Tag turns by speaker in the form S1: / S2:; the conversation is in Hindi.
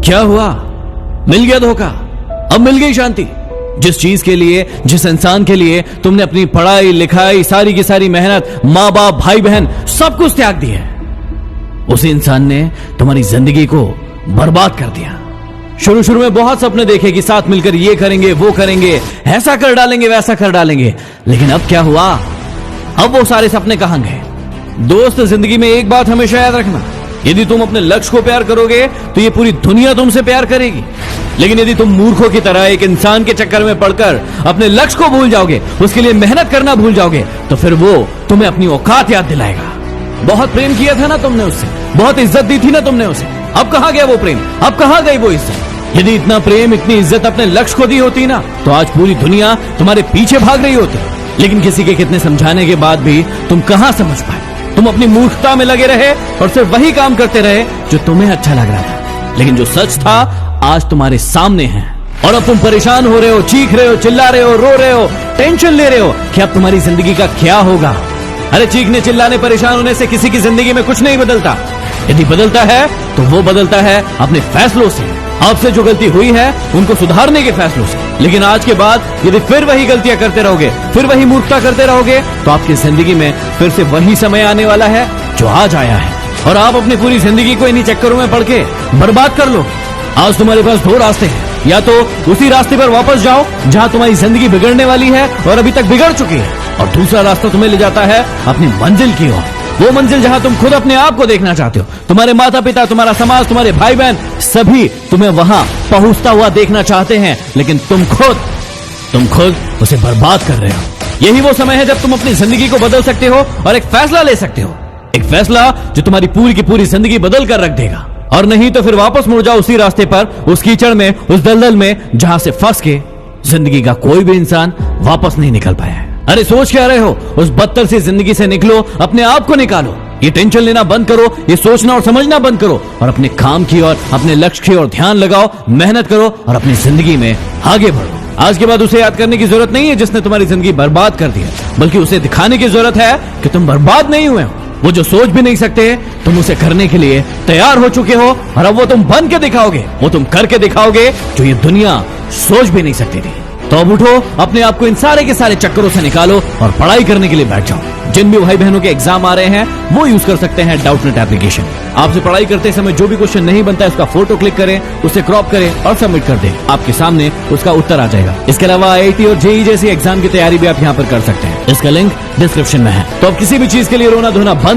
S1: क्या हुआ? मिल गया धोखा, अब मिल गई शांति। जिस चीज के लिए, जिस इंसान के लिए तुमने अपनी पढ़ाई लिखाई, सारी की सारी मेहनत, माँ बाप, भाई बहन सब कुछ त्याग दिया, उसी इंसान ने तुम्हारी जिंदगी को बर्बाद कर दिया। शुरू में बहुत सपने देखे कि साथ मिलकर ये करेंगे, वो करेंगे, ऐसा कर डालेंगे, वैसा कर डालेंगे, लेकिन अब क्या हुआ? अब वो सारे सपने कहां गए? दोस्त, जिंदगी में एक बात हमेशा याद रखना, यदि तुम अपने लक्ष्य को प्यार करोगे तो ये पूरी दुनिया तुमसे प्यार करेगी। लेकिन यदि तुम मूर्खों की तरह एक इंसान के चक्कर में पड़कर अपने लक्ष्य को भूल जाओगे, उसके लिए मेहनत करना भूल जाओगे, तो फिर वो तुम्हें अपनी औकात याद दिलाएगा। बहुत प्रेम किया था ना तुमने उससे, बहुत इज्जत दी थी ना तुमने उसे, अब कहां गया वो प्रेम? अब कहां गई वो इज्जत? यदि इतना प्रेम, इतनी इज्जत अपने लक्ष्य को दी होती ना, तो आज पूरी दुनिया तुम्हारे पीछे भाग रही होती। लेकिन किसी के कितने समझाने के बाद भी तुम कहां समझ पाए? तुम अपनी मूर्खता में लगे रहे और सिर्फ वही काम करते रहे जो तुम्हें अच्छा लग रहा था। लेकिन जो सच था आज तुम्हारे सामने है, और अब तुम परेशान हो रहे हो, चीख रहे हो, चिल्ला रहे हो, रो रहे हो, टेंशन ले रहे हो कि अब तुम्हारी जिंदगी का क्या होगा। अरे चीखने, चिल्लाने, परेशान होने से किसी की जिंदगी में कुछ नहीं बदलता। यदि बदलता है तो वो बदलता है अपने फैसलों से, आपसे जो गलती हुई है उनको सुधारने के फैसलों से। लेकिन आज के बाद यदि फिर वही गलतियां करते रहोगे, फिर वही मूर्खता करते रहोगे, तो आपकी जिंदगी में फिर से वही समय आने वाला है जो आज आया है, और आप अपनी पूरी जिंदगी को इन्हीं चक्करों में पड़ के बर्बाद कर लो। आज तुम्हारे पास दो रास्ते हैं, या तो उसी रास्ते पर वापस जाओ जहां तुम्हारी जिंदगी बिगड़ने वाली है और अभी तक बिगड़ चुकी है, और दूसरा रास्ता तुम्हें ले जाता है अपनी मंजिल की ओर। वो मंजिल जहां तुम खुद अपने आप को देखना चाहते हो। तुम्हारे माता पिता, तुम्हारा समाज, तुम्हारे भाई बहन सभी तुम्हें वहां पहुंचता हुआ देखना चाहते हैं, लेकिन तुम खुद उसे बर्बाद कर रहे हो। यही वो समय है जब तुम अपनी जिंदगी को बदल सकते हो और एक फैसला ले सकते हो, एक फैसला जो तुम्हारी पूरी की पूरी जिंदगी बदल कर रख देगा। और नहीं तो फिर वापस मुड़ जाओ उसी रास्ते पर, उस कीचड़ में, उस दलदल में जहां से फंस के जिंदगी का कोई भी इंसान वापस नहीं निकल पाया है। अरे सोच क्या रहे हो? उस बदतर सी जिंदगी से निकलो, अपने आप को निकालो, ये टेंशन लेना बंद करो, ये सोचना और समझना बंद करो, और अपने काम की ओर, अपने लक्ष्य की ओर ध्यान लगाओ, मेहनत करो और अपनी जिंदगी में आगे बढ़ो। आज के बाद उसे याद करने की जरूरत नहीं है जिसने तुम्हारी जिंदगी बर्बाद कर दी है, बल्कि उसे दिखाने की जरूरत है कि तुम बर्बाद नहीं हुए हो। वो जो सोच भी नहीं सकते, तुम उसे करने के लिए तैयार हो चुके हो, और अब वो तुम बन के दिखाओगे, वो तुम करके दिखाओगे जो ये दुनिया सोच भी नहीं सकती थी। तो अब उठो, अपने आप को इन सारे के सारे चक्करों से निकालो और पढ़ाई करने के लिए बैठ जाओ। जिन भी भाई बहनों के एग्जाम आ रहे हैं वो यूज कर सकते हैं डाउटनेट एप्लीकेशन। आपसे पढ़ाई करते समय जो भी क्वेश्चन नहीं बनता है उसका फोटो क्लिक करें, उसे क्रॉप करें और सबमिट कर दें, आपके सामने उसका उत्तर आ जाएगा। इसके अलावा IIT और JEE जैसी एग्जाम की तैयारी भी आप यहाँ पर कर सकते हैं, इसका लिंक डिस्क्रिप्शन में है। तो अब किसी भी चीज के लिए रोना धोना बंद